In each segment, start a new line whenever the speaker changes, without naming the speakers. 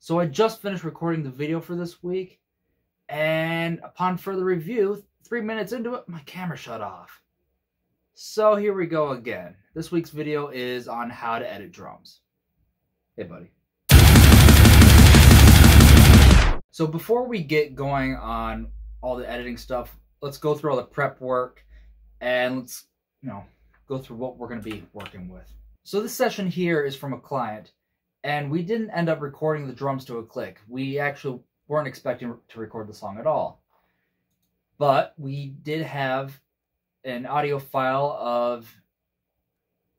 So I just finished recording the video for this week, and upon further review, 3 minutes into it, my camera shut off. So here we go again. This week's video is on how to edit drums. Hey buddy. So before we get going on all the editing stuff, let's go through all the prep work and let's, go through what we're going to be working with. So this session here is from a client, and we didn't end up recording the drums to a click. We actually weren't expecting to record the song at all. But we did have an audio file of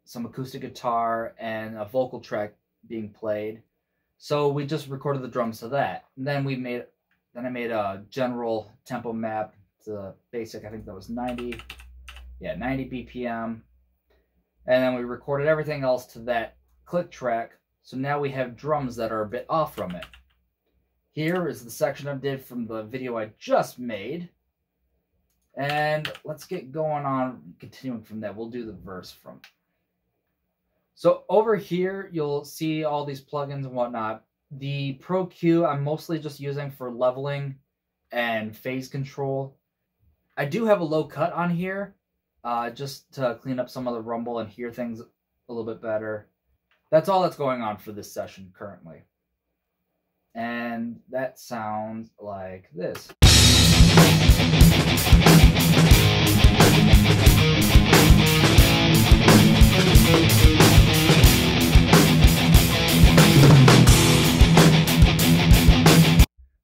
some acoustic guitar and a vocal track being played. So we just recorded the drums to that. And then I made a general tempo map to basic, I think that was 90 BPM. And then we recorded everything else to that click track. So now we have drums that are a bit off from it. Here is the section I did from the video I just made. And let's get going on, continuing from that. We'll do the verse from. So over here, you'll see all these plugins and whatnot. The Pro Q I'm mostly just using for leveling and phase control. I do have a low cut on here, just to clean up some of the rumble and hear things a little bit better. That's all that's going on for this session currently. And that sounds like this.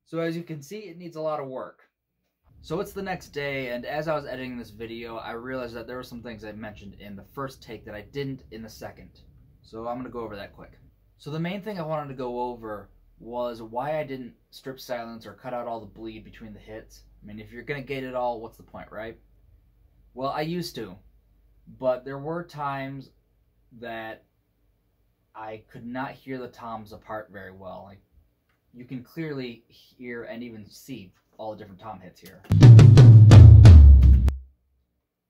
So as you can see, it needs a lot of work. So it's the next day, and as I was editing this video, I realized that there were some things I mentioned in the first take that I didn't in the second. So I'm going to go over that quick. So the main thing I wanted to go over was why I didn't strip silence or cut out all the bleed between the hits. I mean, if you're going to gate it all, what's the point, right? Well, I used to, but there were times that I could not hear the toms apart very well. Like, you can clearly hear and even see all the different tom hits here.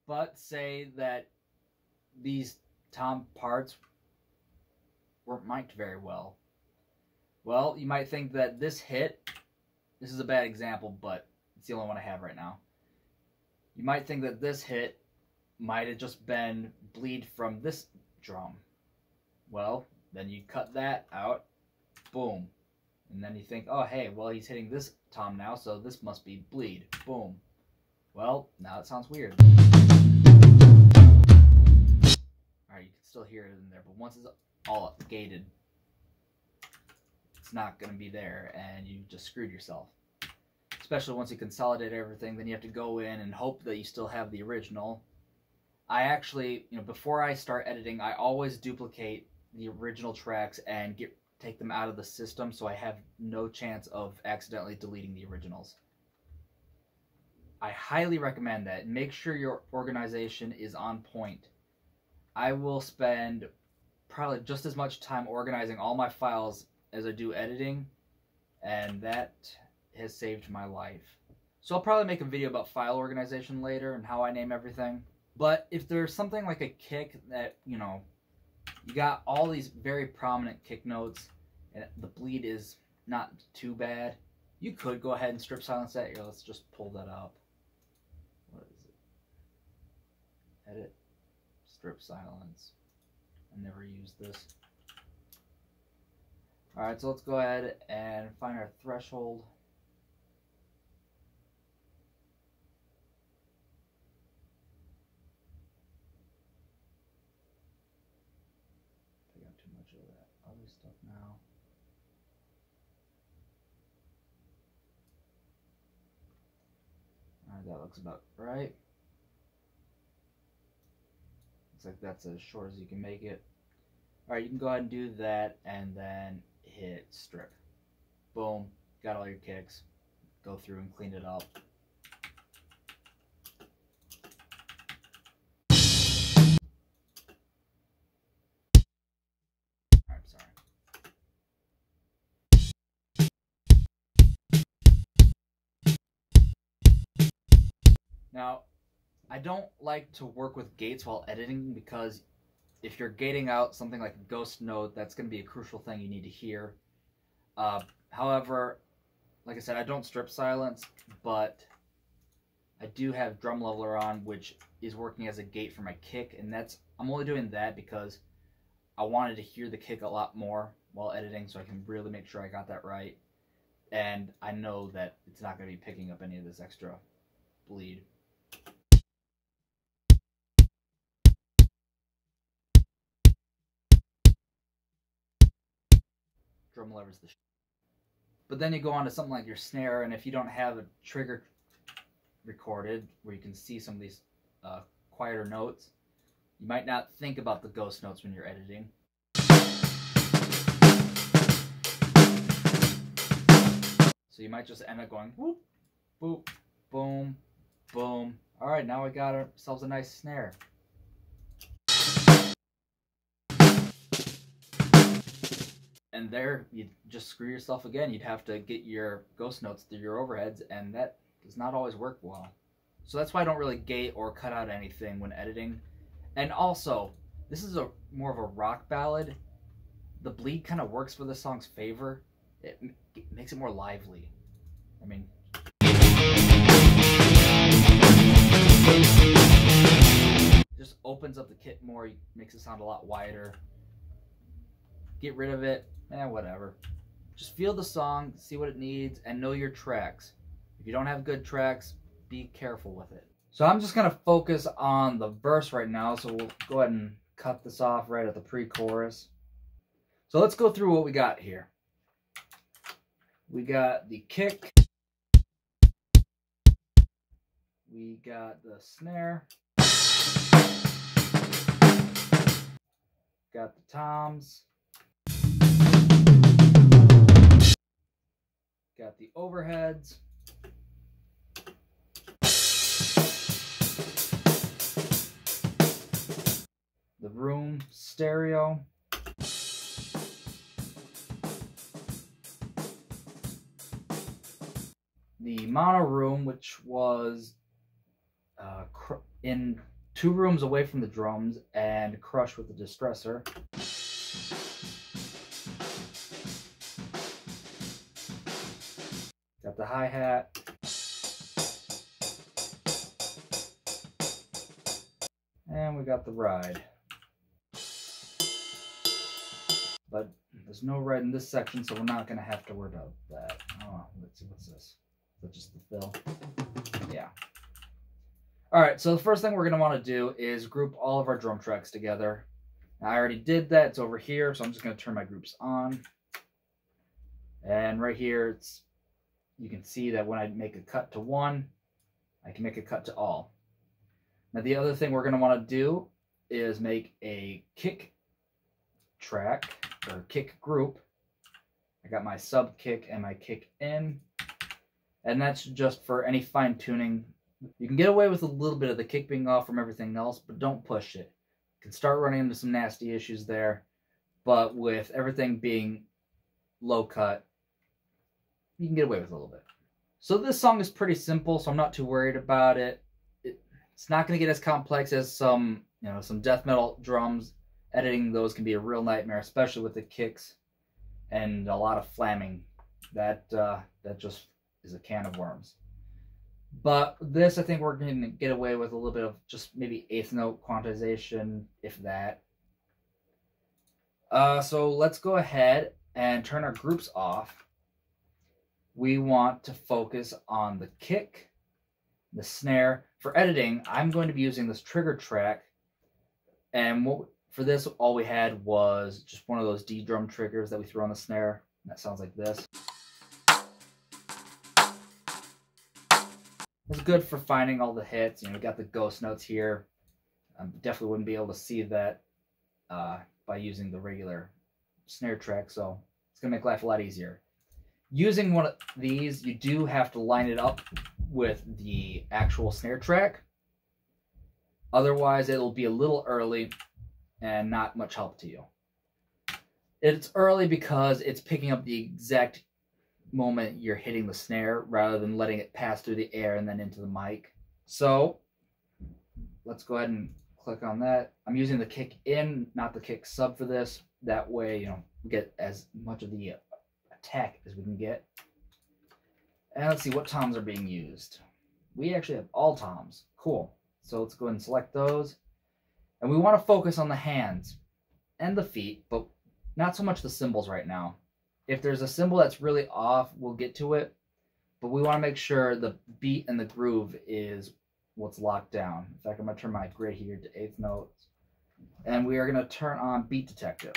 But say that these tom parts weren't mic'd very well. Well, you might think that this is a bad example, but it's the only one I have right now. You might think that this hit might have just been bleed from this drum. Well, then you cut that out, boom. And then you think, oh hey, well he's hitting this tom now, so this must be bleed, boom. Well, now it sounds weird. Alright, you can still hear it in there, but once it's all gated, it's not going to be there, and you just screwed yourself. Especially once you consolidate everything, then you have to go in and hope that you still have the original. I actually, before I start editing, I always duplicate the original tracks and take them out of the system so I have no chance of accidentally deleting the originals. I highly recommend that. Make sure your organization is on point. I will spend probably just as much time organizing all my files as I do editing, and that has saved my life. So I'll probably make a video about file organization later and how I name everything. But if there's something like a kick that, you got all these very prominent kick notes and the bleed is not too bad, you could go ahead and strip silence that. Here, let's just pull that up. What is it? Edit, strip silence. I never used this. Alright, so let's go ahead and find our threshold. Take out too much of that other stuff now. Alright, that looks about right. Looks like that's as short as you can make it. Alright, you can go ahead and do that and then hit strip. Boom. Got all your kicks. Go through and clean it up. Alright, sorry. Now, I don't like to work with gates while editing because if you're gating out something like a ghost note, that's going to be a crucial thing you need to hear. However, like I said, I don't strip silence, but I do have drum leveler on, which is working as a gate for my kick, and I'm only doing that because I wanted to hear the kick a lot more while editing, so I can really make sure I got that right. And I know that it's not going to be picking up any of this extra bleed. Drum lever's the But then you go on to something like your snare, and if you don't have a trigger recorded where you can see some of these quieter notes, you might not think about the ghost notes when you're editing. So you might just end up going whoop, boop, boom, boom. All right, now we got ourselves a nice snare. And there, you just screw yourself again. You'd have to get your ghost notes through your overheads, and that does not always work well. So that's why I don't really gate or cut out anything when editing. And also, this is more of a rock ballad. The bleed kind of works for this song's favor. It makes it more lively. I mean, just opens up the kit more, makes it sound a lot wider. Get rid of it, whatever. Just feel the song, see what it needs, and know your tracks. If you don't have good tracks, be careful with it. So I'm just gonna focus on the verse right now, so we'll go ahead and cut this off right at the pre-chorus. So let's go through what we got here. We got the kick. We got the snare. Got the toms. Got the overheads. The room stereo. The mono room, which was in 2 rooms away from the drums and crushed with the distressor. Got the hi-hat. And we got the ride. But there's no ride in this section, so we're not going to have to worry about that. Oh, let's see, what's this? Is that just the fill? Yeah. Alright, so the first thing we're going to want to do is group all of our drum tracks together. Now, I already did that. It's over here, so I'm just going to turn my groups on. And right here, you can see that when I make a cut to one, I can make a cut to all. Now, the other thing we're going to want to do is make a kick track, or kick group. I got my sub kick and my kick in. And that's just for any fine tuning. You can get away with a little bit of the kick being off from everything else, but don't push it. You can start running into some nasty issues there, but with everything being low cut, you can get away with a little bit. So this song is pretty simple, so I'm not too worried about it. It's not going to get as complex as some death metal drums. Editing those can be a real nightmare, especially with the kicks and a lot of flamming. That just is a can of worms. But this, I think we're going to get away with a little bit of just maybe 8th note quantization, if that. So let's go ahead and turn our groups off. We want to focus on the kick, the snare. For editing, I'm going to be using this trigger track. And for this, all we had was just one of those D drum triggers that we throw on the snare. That sounds like this. It's good for finding all the hits. We got the ghost notes here. Definitely wouldn't be able to see that by using the regular snare track, so it's going to make life a lot easier. Using one of these, you do have to line it up with the actual snare track. Otherwise, it'll be a little early and not much help to you. It's early because it's picking up the exact moment you're hitting the snare rather than letting it pass through the air and then into the mic. So let's go ahead and click on that. I'm using the kick in, not the kick sub for this. That way, we get as much of the tack as we can get. And let's see what toms are being used. We actually have all toms. Cool. So let's go ahead and select those. And we want to focus on the hands and the feet, but not so much the cymbals right now. If there's a cymbal that's really off, we'll get to it. But we want to make sure the beat and the groove is what's locked down. In fact, I'm going to turn my grid here to 8th notes. And we are going to turn on Beat Detective.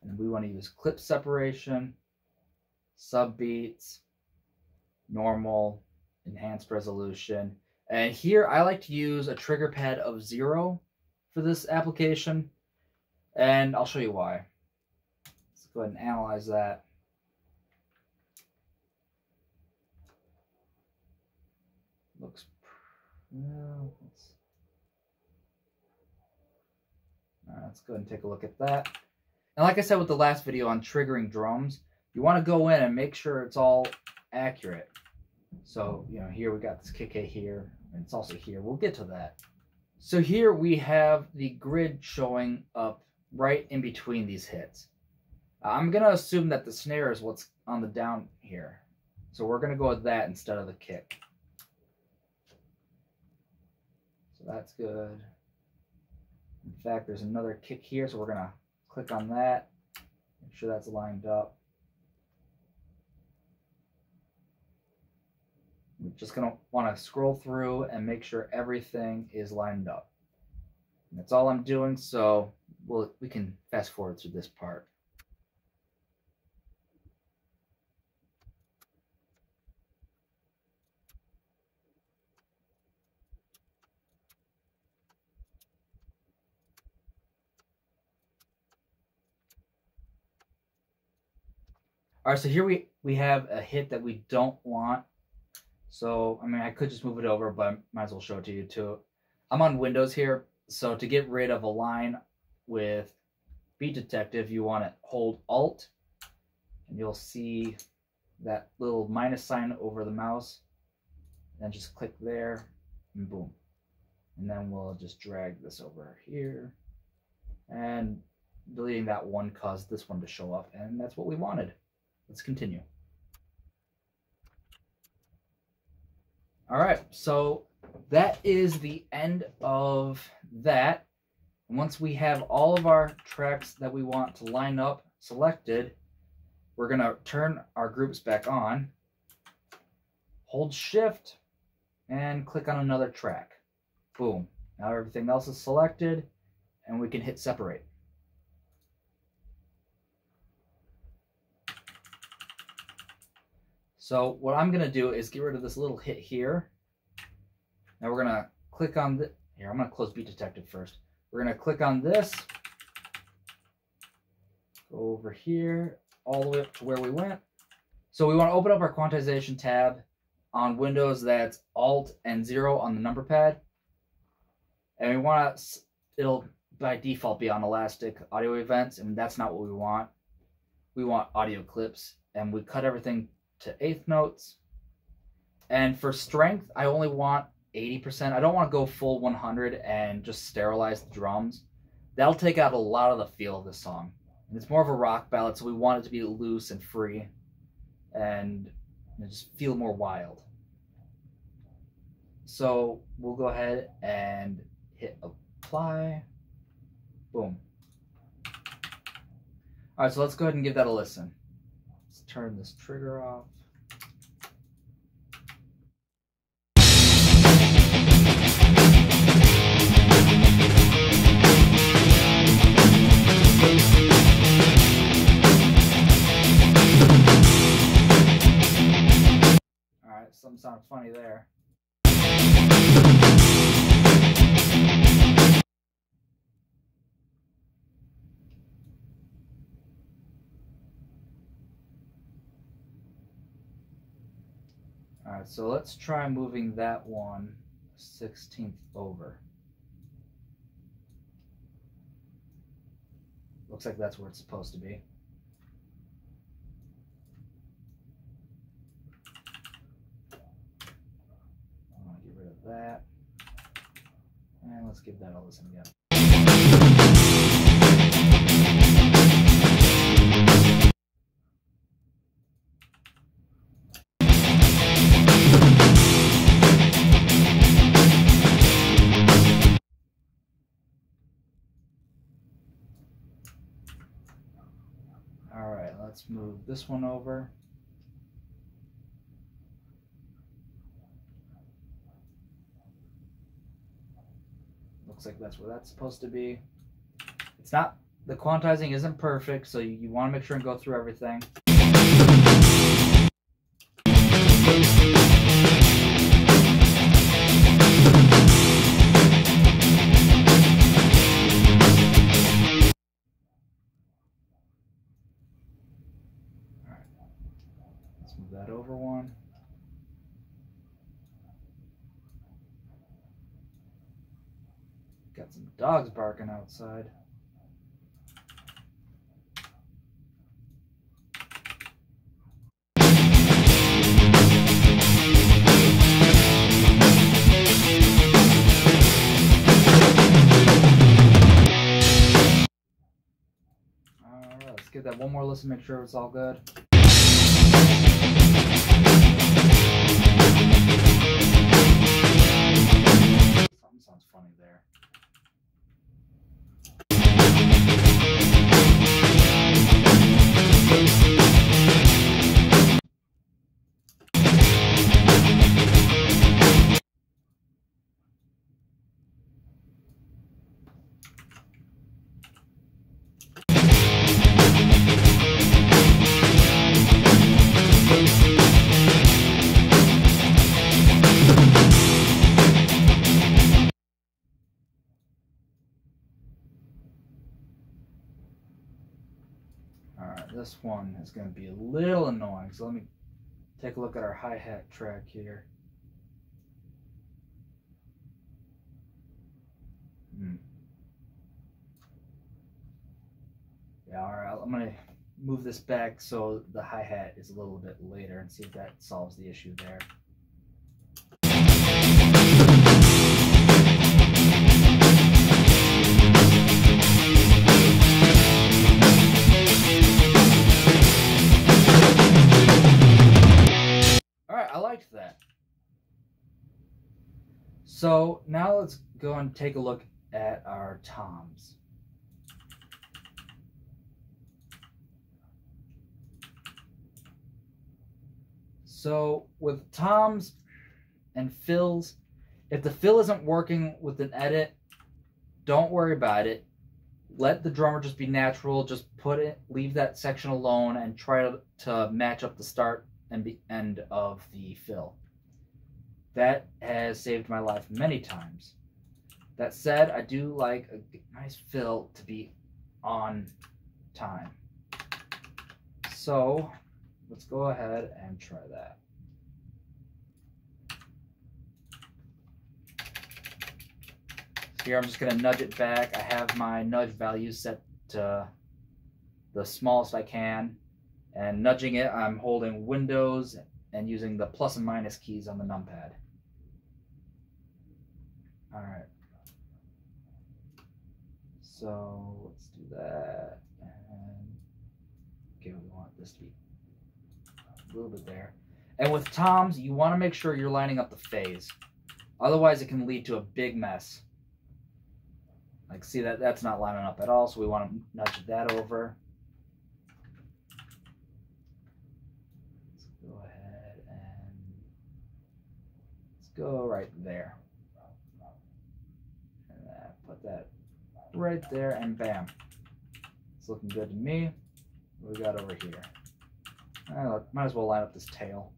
And we want to use clip separation, sub beats, normal, enhanced resolution. And here I like to use a trigger pad of 0 for this application. And I'll show you why. Let's go ahead and analyze that. Looks, let's go ahead and take a look at that. And like I said with the last video on triggering drums, you want to go in and make sure it's all accurate. So, you know, here we got this kick A here, and it's also here. We'll get to that. So here we have the grid showing up right in between these hits. I'm going to assume that the snare is what's on the down here. So we're going to go with that instead of the kick. So that's good. In fact, there's another kick here, so we're going to click on that. Make sure that's lined up. We're just going to want to scroll through and make sure everything is lined up. And that's all I'm doing, so we can fast forward through this part. All right, so here we have a hit that we don't want. So, I mean, I could just move it over, but I might as well show it to you too. I'm on Windows here, so to get rid of a line with Beat Detective, you want to hold Alt, and you'll see that little minus sign over the mouse. And just click there, and boom. And then we'll just drag this over here. And deleting that one caused this one to show up, and that's what we wanted. Let's continue. All right, so that is the end of that. And once we have all of our tracks that we want to line up selected, we're going to turn our groups back on, hold Shift, and click on another track. Boom. Now everything else is selected, and we can hit separate. So what I'm going to do is get rid of this little hit here. Now we're going to click on the, here, I'm going to close Beat Detective first. We're going to click on this, go over here, all the way up to where we went. So we want to open up our quantization tab. On Windows, that's Alt and 0 on the number pad. And we want to, it'll by default be on Elastic Audio Events, and that's not what we want. We want audio clips, and we cut everything to 8th notes. And for strength, I only want 80%. I don't want to go full 100 and just sterilize the drums. That'll take out a lot of the feel of this song. And it's more of a rock ballad, so we want it to be loose and free and just feel more wild. So we'll go ahead and hit apply. Boom. All right, so let's go ahead and give that a listen. Let's turn this trigger off. All right, something sounds funny there. Alright, so let's try moving that one 16th over. Looks like that's where it's supposed to be. I want to get rid of that. And let's give that a listen again. move this one over. Looks like that's where that's supposed to be. It's not, the quantizing isn't perfect, so you want to make sure and go through everything. Alright, let's move that over one. Got some dogs barking outside. Alright, let's give that one more listen, make sure it's all good. Something sounds funny there. Alright, this one is going to be a little annoying, so let me take a look at our hi-hat track here. Yeah, alright, I'm going to move this back so the hi-hat is a little bit later and see if that solves the issue there. Alright, I liked that. So now let's go and take a look at our toms. So with toms and fills, if the fill isn't working with an edit, don't worry about it. Let the drummer just be natural. Just leave that section alone and try to match up the start and the end of the fill. That has saved my life many times. That said, I do like a nice fill to be on time. So let's go ahead and try that. Here I'm just going to nudge it back. I have my nudge value set to the smallest I can. And nudging it, I'm holding Windows and using the plus and minus keys on the numpad. Alright. So let's do that. And okay, we want this to be a little bit there. And with toms, you want to make sure you're lining up the phase. Otherwise, it can lead to a big mess. Like, see, that's not lining up at all, so we want to nudge that over. Let's go ahead and let's go right there. And put that right there, and bam. It's looking good to me. What we got over here? Might as well line up this tail.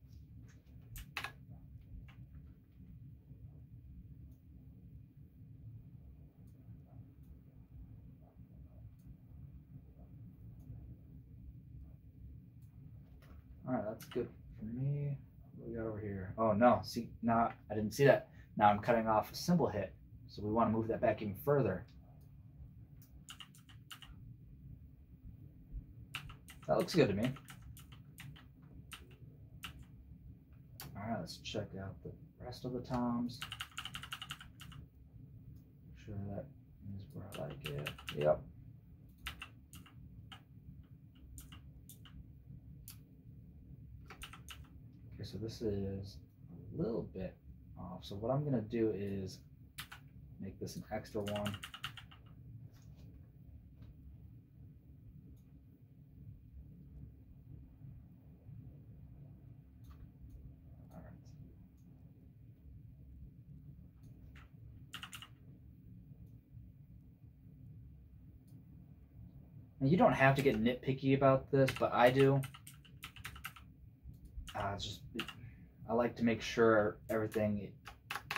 Alright, that's good for me. What we got over here? Oh no, see, now I didn't see that. Now I'm cutting off a cymbal hit. So we want to move that back even further. That looks good to me. Alright, let's check out the rest of the toms. Make sure that is where I like it. Yep. Okay, so this is a little bit off. So what I'm going to do is make this an extra one. Now, you don't have to get nitpicky about this, but I do. I like to make sure everything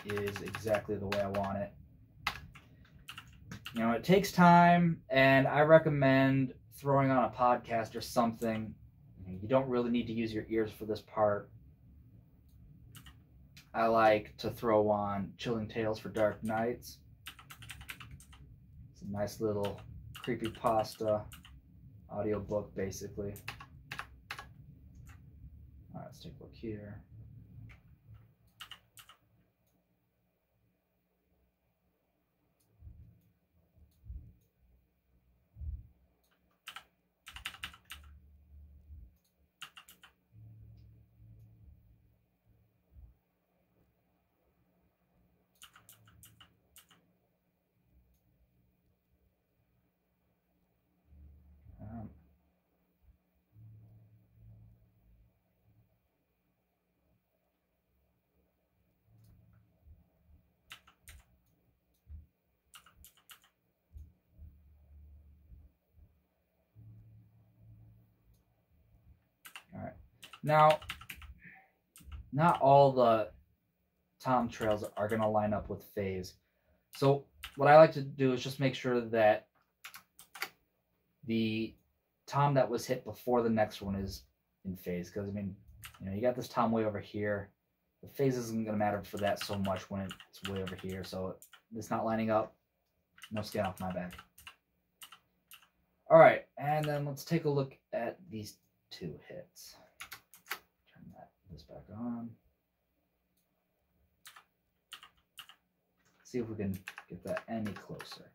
is exactly the way I want it. You know, it takes time, and I recommend throwing on a podcast or something. You don't really need to use your ears for this part. I like to throw on Chilling Tales for Dark Nights. It's a nice little creepypasta audiobook, basically. All right, let's take a look here. All right. Now, not all the tom trails are going to line up with phase. So what I like to do is just make sure that the tom that was hit before the next one is in phase. Because, I mean, you know, you got this tom way over here. The phase isn't going to matter for that so much when it's way over here. So it's not lining up. No skin off my back. All right, and then let's take a look at these two hits. Turn this back on. See if we can get that any closer.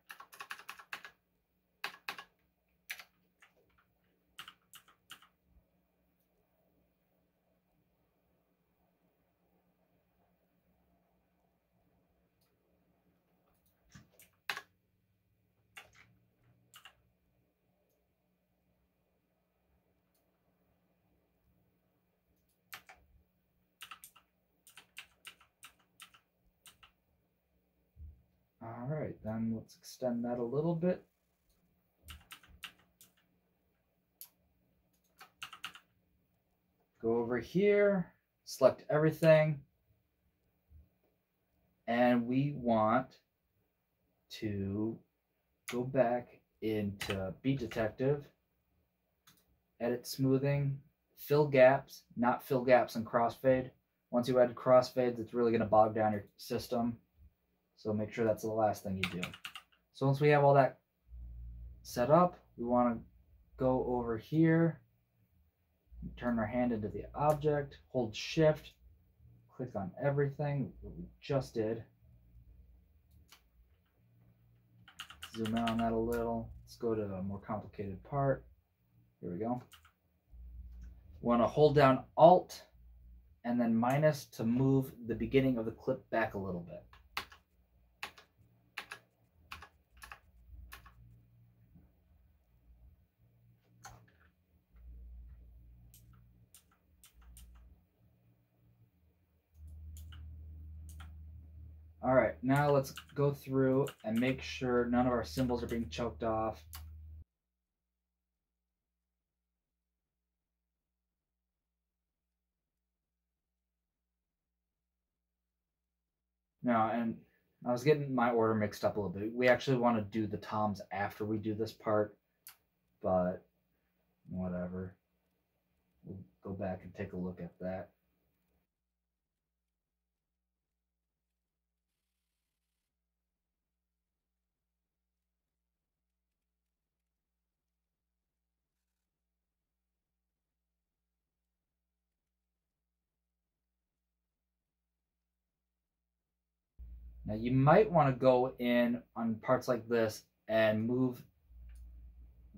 All right, then let's extend that a little bit. Go over here, select everything, and we want to go back into Beat Detective, edit smoothing, fill gaps, not fill gaps in crossfade. Once you add crossfades, it's really going to bog down your system. So make sure that's the last thing you do. So once we have all that set up, we want to go over here, turn our hand into the object, hold shift, click on everything, what we just did. Zoom in on that a little. Let's go to a more complicated part. Here we go. We want to hold down Alt and then minus to move the beginning of the clip back a little bit. All right, now let's go through and make sure none of our symbols are being choked off. Now, and I was getting my order mixed up a little bit. We actually want to do the toms after we do this part, but whatever. We'll go back and take a look at that. Now you might want to go in on parts like this and move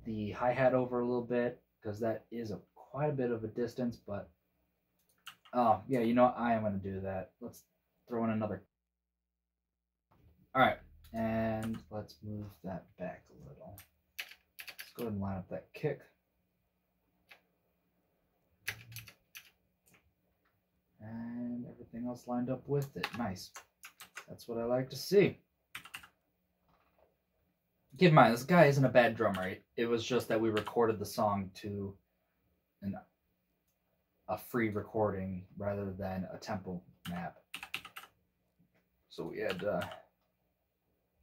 the hi-hat over a little bit because that is quite a bit of a distance, but oh yeah, you know what? I am going to do that. Let's throw in another. All right, and let's move that back a little. Let's go ahead and line up that kick. And everything else lined up with it. Nice. That's what I like to see. keep in mind, this guy isn't a bad drummer. It was just that we recorded the song to a free recording rather than a tempo map. So we had to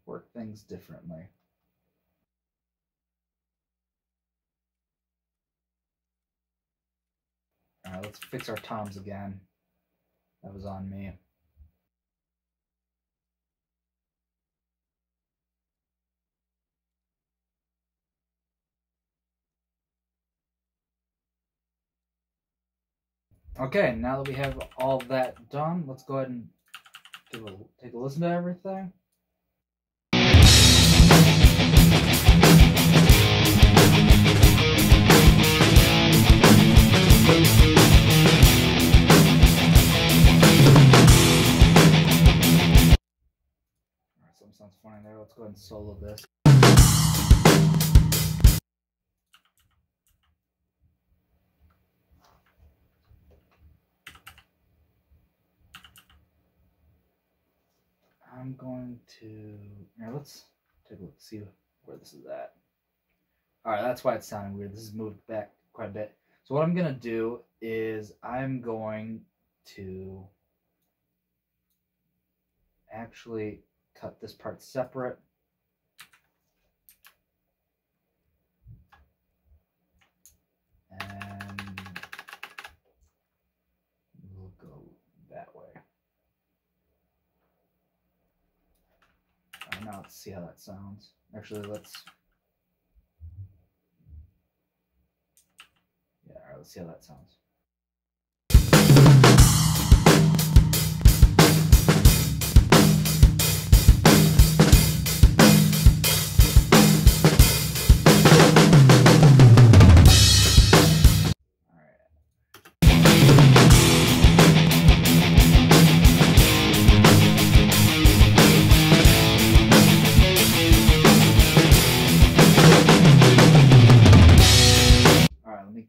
work things differently. All right, let's fix our toms again. That was on me. Okay, now that we have all that done, let's go ahead and take a listen to everything. Alright, something sounds funny there. Let's go ahead and solo this. I'm going to... Now let's take a look, see where this is at. Alright, that's why it's sounding weird. This has moved back quite a bit. So what I'm going to do is I'm going to actually cut this part separate. And we'll go that way. Now let's see how that sounds. Actually, let's... Yeah, alright, let's see how that sounds.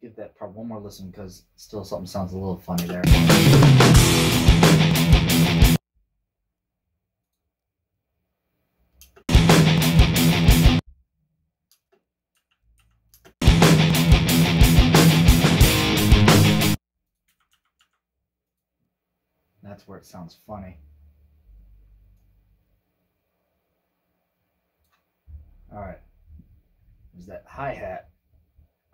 Give that part one more listen because still something sounds a little funny there. That's where it sounds funny. Alright. There's that hi-hat.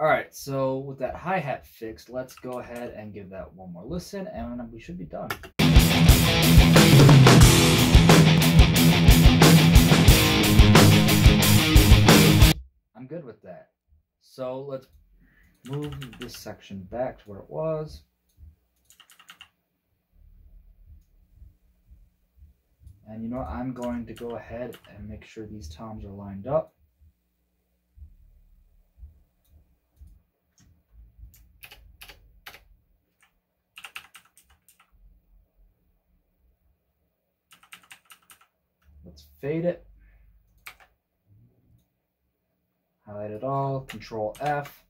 Alright, so with that hi-hat fixed, let's go ahead and give that one more listen, and we should be done. I'm good with that. So let's move this section back to where it was. And you know what? I'm going to go ahead and make sure these toms are lined up. Let's fade it. Highlight it all, Control F.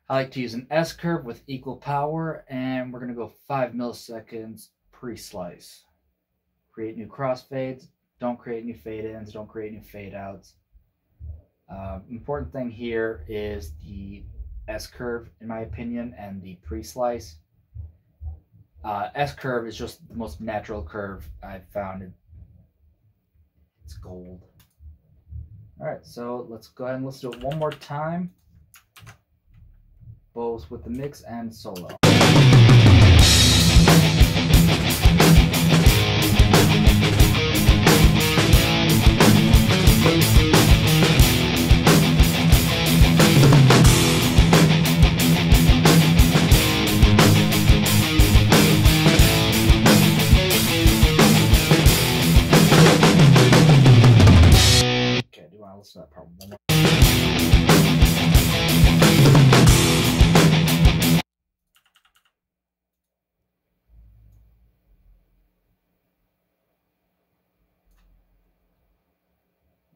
I like to use an S curve with equal power, and we're going to go 5 milliseconds pre-slice. Create new crossfades. Don't create new fade-ins. Don't create new fade-outs. Important thing here is the S curve, in my opinion, and the pre-slice. S curve is just the most natural curve I've found. It's gold. Alright, so let's go ahead and let's do it one more time. Both with the mix and solo. Listen to that part one more.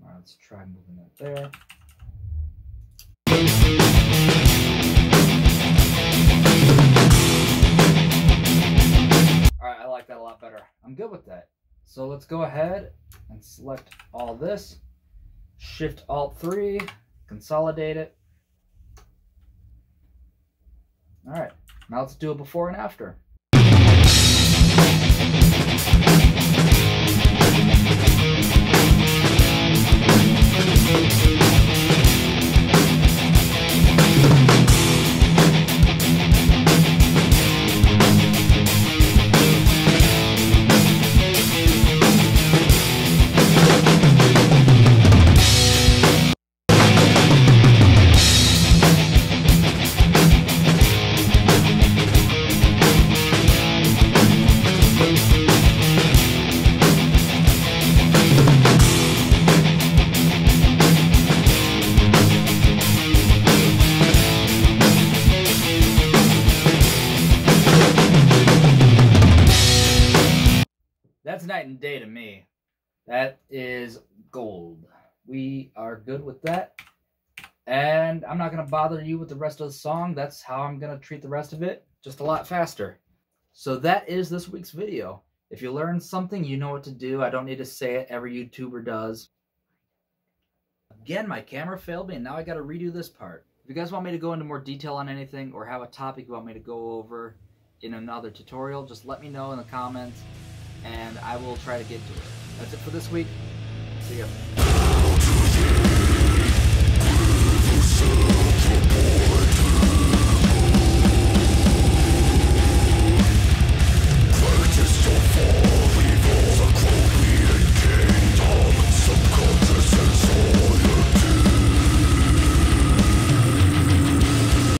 Alright, let's try moving it there. Alright, I like that a lot better. I'm good with that. So let's go ahead and select all this. Shift-Alt-3, consolidate it. All right, now let's do a before and after. That's night and day to me. That is gold. We are good with that. And I'm not going to bother you with the rest of the song. That's how I'm going to treat the rest of it. Just a lot faster. So that is this week's video. If you learned something, you know what to do. I don't need to say it. Every YouTuber does. Again, my camera failed me, and now I got to redo this part. If you guys want me to go into more detail on anything or have a topic you want me to go over in another tutorial, just let me know in the comments, and I will try to get to it. That's it for this week. See ya.